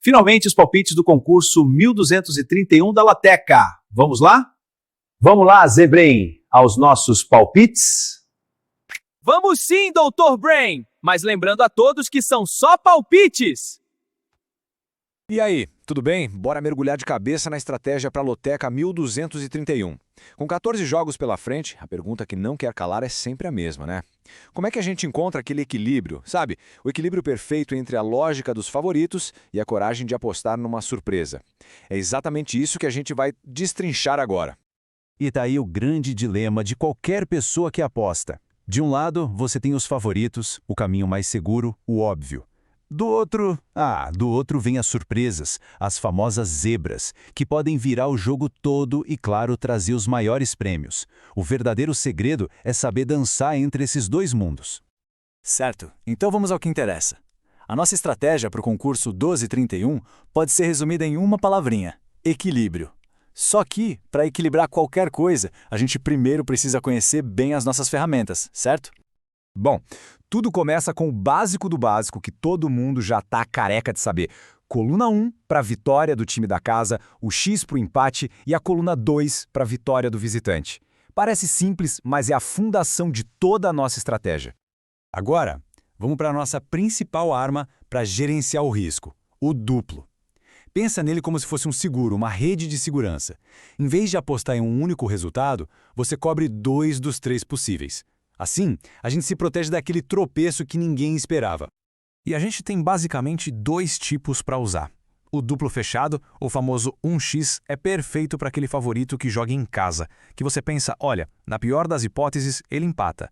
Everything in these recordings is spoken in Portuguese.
Finalmente, os palpites do concurso 1231 da Lateca. Vamos lá? Vamos lá, Zebrain, aos nossos palpites? Vamos sim, Dr. Brain! Mas lembrando a todos que são só palpites! E aí, tudo bem? Bora mergulhar de cabeça na estratégia para a Loteca 1231. Com 14 jogos pela frente, a pergunta que não quer calar é sempre a mesma, né? Como é que a gente encontra aquele equilíbrio, sabe? O equilíbrio perfeito entre a lógica dos favoritos e a coragem de apostar numa surpresa. É exatamente isso que a gente vai destrinchar agora. E daí o grande dilema de qualquer pessoa que aposta. De um lado, você tem os favoritos, o caminho mais seguro, o óbvio. Do outro vem as surpresas, as famosas zebras, que podem virar o jogo todo e, claro, trazer os maiores prêmios. O verdadeiro segredo é saber dançar entre esses dois mundos. Certo, então vamos ao que interessa. A nossa estratégia para o concurso 1231 pode ser resumida em uma palavrinha: equilíbrio. Só que, para equilibrar qualquer coisa, a gente primeiro precisa conhecer bem as nossas ferramentas, certo? Bom, tudo começa com o básico do básico que todo mundo já tá careca de saber. Coluna 1 para a vitória do time da casa, o X para o empate e a coluna 2 para a vitória do visitante. Parece simples, mas é a fundação de toda a nossa estratégia. Agora, vamos para a nossa principal arma para gerenciar o risco, o duplo. Pensa nele como se fosse um seguro, uma rede de segurança. Em vez de apostar em um único resultado, você cobre 2 dos 3 possíveis. Assim, a gente se protege daquele tropeço que ninguém esperava. E a gente tem basicamente 2 tipos para usar. O duplo fechado, o famoso 1x, é perfeito para aquele favorito que joga em casa, que você pensa, olha, na pior das hipóteses, ele empata.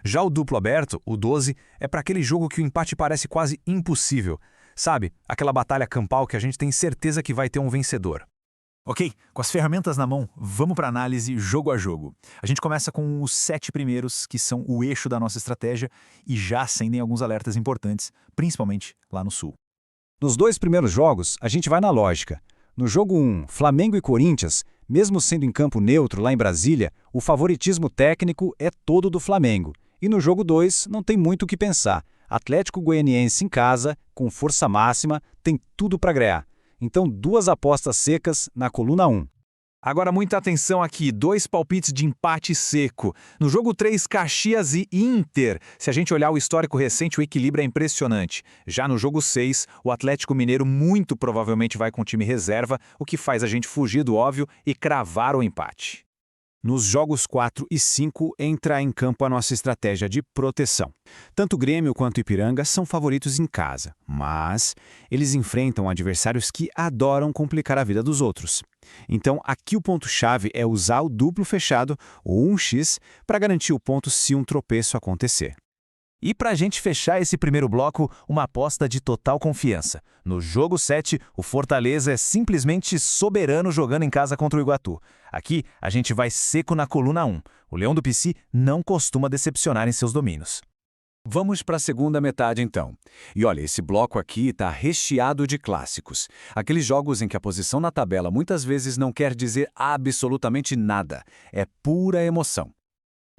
Já o duplo aberto, o 12, é para aquele jogo que o empate parece quase impossível. Sabe, aquela batalha campal que a gente tem certeza que vai ter um vencedor. Ok, com as ferramentas na mão, vamos para a análise jogo a jogo. A gente começa com os 7 primeiros, que são o eixo da nossa estratégia, e já acendem alguns alertas importantes, principalmente lá no sul. Nos 2 primeiros jogos, a gente vai na lógica. No jogo 1, Flamengo e Corinthians, mesmo sendo em campo neutro lá em Brasília, o favoritismo técnico é todo do Flamengo. E no jogo 2, não tem muito o que pensar. Atlético Goianiense em casa, com força máxima, tem tudo para ganhar. Então, 2 apostas secas na coluna 1. Agora, muita atenção aqui, 2 palpites de empate seco. No jogo 3, Caxias e Inter. Se a gente olhar o histórico recente, o equilíbrio é impressionante. Já no jogo 6, o Atlético Mineiro muito provavelmente vai com time reserva, o que faz a gente fugir do óbvio e cravar o empate. Nos jogos 4 e 5, entra em campo a nossa estratégia de proteção. Tanto Grêmio quanto Ipiranga são favoritos em casa, mas eles enfrentam adversários que adoram complicar a vida dos outros. Então, aqui o ponto-chave é usar o duplo fechado, ou 1x, para garantir o ponto se um tropeço acontecer. E para a gente fechar esse primeiro bloco, uma aposta de total confiança. No jogo 7, o Fortaleza é simplesmente soberano jogando em casa contra o Iguatu. Aqui, a gente vai seco na coluna 1. O Leão do Pici não costuma decepcionar em seus domínios. Vamos para a segunda metade, então. E olha, esse bloco aqui está recheado de clássicos. Aqueles jogos em que a posição na tabela muitas vezes não quer dizer absolutamente nada. É pura emoção.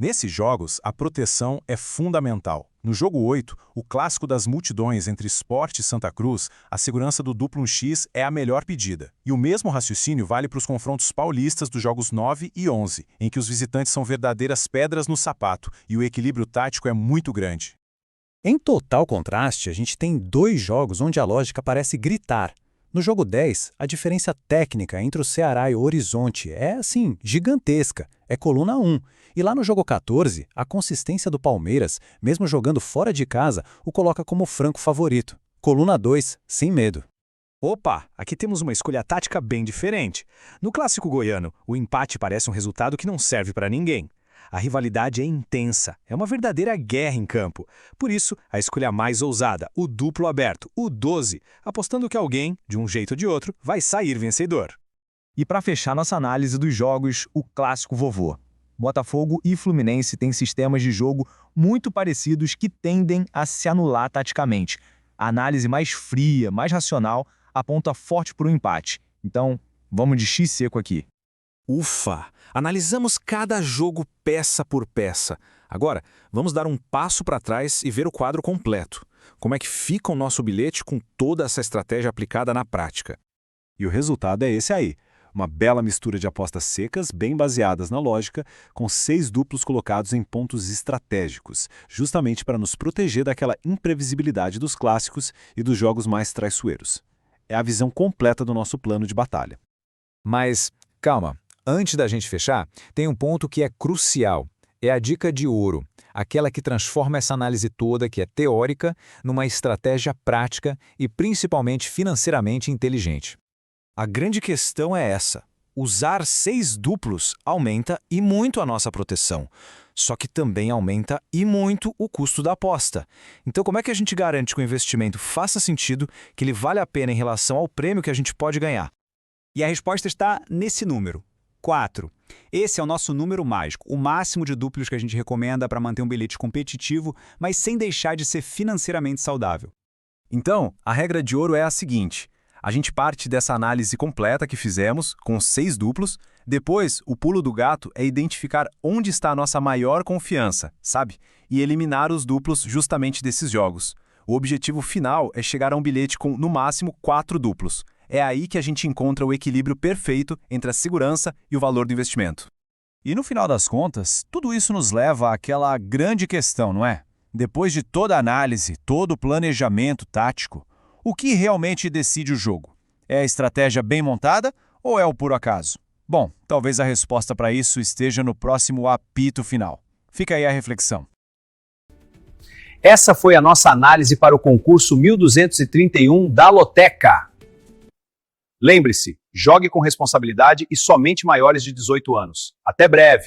Nesses jogos, a proteção é fundamental. No jogo 8, o clássico das multidões entre Sport e Santa Cruz, a segurança do duplo 1x é a melhor pedida. E o mesmo raciocínio vale para os confrontos paulistas dos jogos 9 e 11, em que os visitantes são verdadeiras pedras no sapato e o equilíbrio tático é muito grande. Em total contraste, a gente tem 2 jogos onde a lógica parece gritar. No jogo 10, a diferença técnica entre o Ceará e o Horizonte é, assim, gigantesca. É coluna 1. E lá no jogo 14, a consistência do Palmeiras, mesmo jogando fora de casa, o coloca como franco favorito. Coluna 2, sem medo. Opa, aqui temos uma escolha tática bem diferente. No clássico goiano, o empate parece um resultado que não serve para ninguém. A rivalidade é intensa, é uma verdadeira guerra em campo. Por isso, a escolha mais ousada, o duplo aberto, o 12, apostando que alguém, de um jeito ou de outro, vai sair vencedor. E para fechar nossa análise dos jogos, o clássico vovô. Botafogo e Fluminense têm sistemas de jogo muito parecidos que tendem a se anular taticamente. A análise mais fria, mais racional, aponta forte para o empate. Então, vamos de X seco aqui. Ufa! Analisamos cada jogo peça por peça. Agora, vamos dar um passo para trás e ver o quadro completo. Como é que fica o nosso bilhete com toda essa estratégia aplicada na prática? E o resultado é esse aí. Uma bela mistura de apostas secas, bem baseadas na lógica, com 6 duplos colocados em pontos estratégicos, justamente para nos proteger daquela imprevisibilidade dos clássicos e dos jogos mais traiçoeiros. É a visão completa do nosso plano de batalha. Mas, calma, antes da gente fechar, tem um ponto que é crucial. É a dica de ouro, aquela que transforma essa análise toda, que é teórica, numa estratégia prática e principalmente financeiramente inteligente. A grande questão é essa. Usar 6 duplos aumenta e muito a nossa proteção. Só que também aumenta e muito o custo da aposta. Então como é que a gente garante que o investimento faça sentido, que ele vale a pena em relação ao prêmio que a gente pode ganhar? E a resposta está nesse número, 4. Esse é o nosso número mágico, o máximo de duplos que a gente recomenda para manter um bilhete competitivo, mas sem deixar de ser financeiramente saudável. Então, a regra de ouro é a seguinte. A gente parte dessa análise completa que fizemos, com 6 duplos. Depois, o pulo do gato é identificar onde está a nossa maior confiança, sabe? E eliminar os duplos justamente desses jogos. O objetivo final é chegar a um bilhete com, no máximo, 4 duplos. É aí que a gente encontra o equilíbrio perfeito entre a segurança e o valor do investimento. E no final das contas, tudo isso nos leva àquela grande questão, não é? Depois de toda a análise, todo o planejamento tático, o que realmente decide o jogo? É a estratégia bem montada ou é o puro acaso? Bom, talvez a resposta para isso esteja no próximo apito final. Fica aí a reflexão. Essa foi a nossa análise para o concurso 1231 da Loteca. Lembre-se, jogue com responsabilidade e somente maiores de 18 anos. Até breve!